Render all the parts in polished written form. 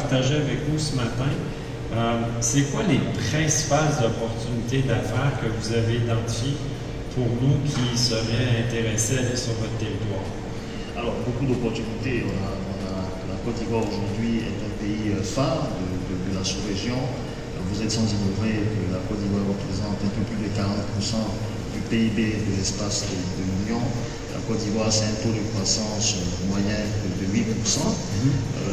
partager avec nous ce matin. C'est quoi les principales opportunités d'affaires que vous avez identifiées pour nous qui seraient intéressés à aller sur votre territoire? Alors, beaucoup d'opportunités. La Côte d'Ivoire aujourd'hui est un pays phare de la sous-région. Vous êtes sans ignorer que la Côte d'Ivoire représente un peu plus de 40% du PIB de l'espace de l'Union. La Côte d'Ivoire, c'est un taux de croissance moyen de 8%.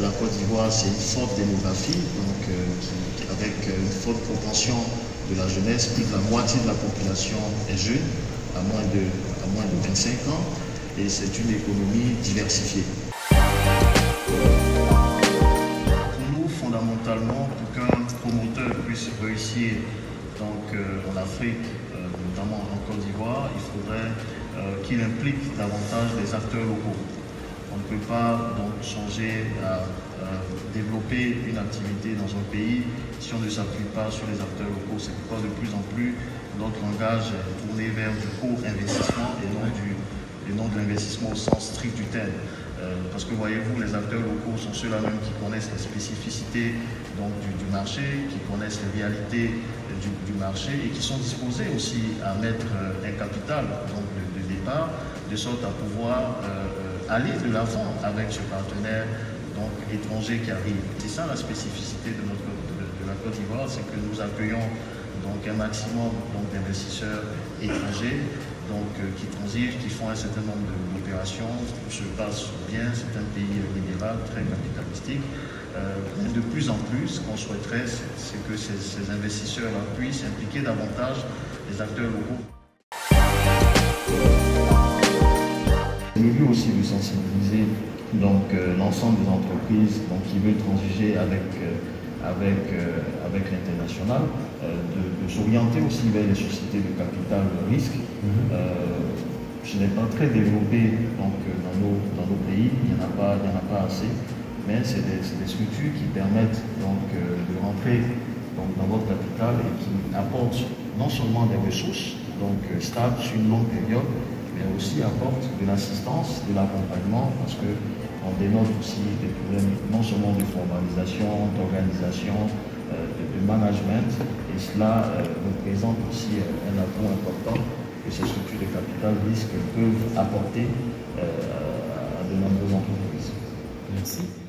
La Côte d'Ivoire, c'est une forte démographie, donc avec une forte propension de la jeunesse. Plus de la moitié de la population est jeune, à moins de 25 ans, et c'est une économie diversifiée. Pour nous, fondamentalement, pour qu'un promoteur puisse réussir en Afrique, notamment en Côte d'Ivoire, il faudrait qu'il implique davantage les acteurs locaux. On ne peut pas donc songer à développer une activité dans un pays si on ne s'appuie pas sur les acteurs locaux. C'est pourquoi de plus en plus notre langage est tourné vers du co-investissement et non de l'investissement au sens strict du terme. Parce que voyez-vous, les acteurs locaux sont ceux-là même qui connaissent les spécificités donc, du marché, qui connaissent les réalités du marché et qui sont disposés aussi à mettre un capital donc, de départ, de sorte à pouvoir aller de l'avant avec ce partenaire donc, étranger qui arrive. C'est ça la spécificité de la Côte d'Ivoire, c'est que nous accueillons donc, un maximum d'investisseurs étrangers qui transigent, qui font un certain nombre d'opérations. Tout se passe bien, c'est un pays libéral, très capitalistique. Mais de plus en plus, ce qu'on souhaiterait, c'est que ces investisseurs-là puissent impliquer davantage les acteurs locaux. Le but aussi de sensibiliser l'ensemble des entreprises qui veulent transiger avec l'international, de s'orienter aussi vers les sociétés de capital risque. Ce n'est pas très développé dans nos pays, il n'y en a pas assez, mais c'est des structures qui permettent de rentrer dans votre capital et qui apportent non seulement des ressources stables sur une longue période, mais aussi apportent de l'assistance, de l'accompagnement, parce qu'on dénote aussi des problèmes non seulement de formalisation, d'organisation, de management, et cela représente aussi un atout important que ces structures de capital risque peuvent apporter à de nombreuses entreprises. Merci.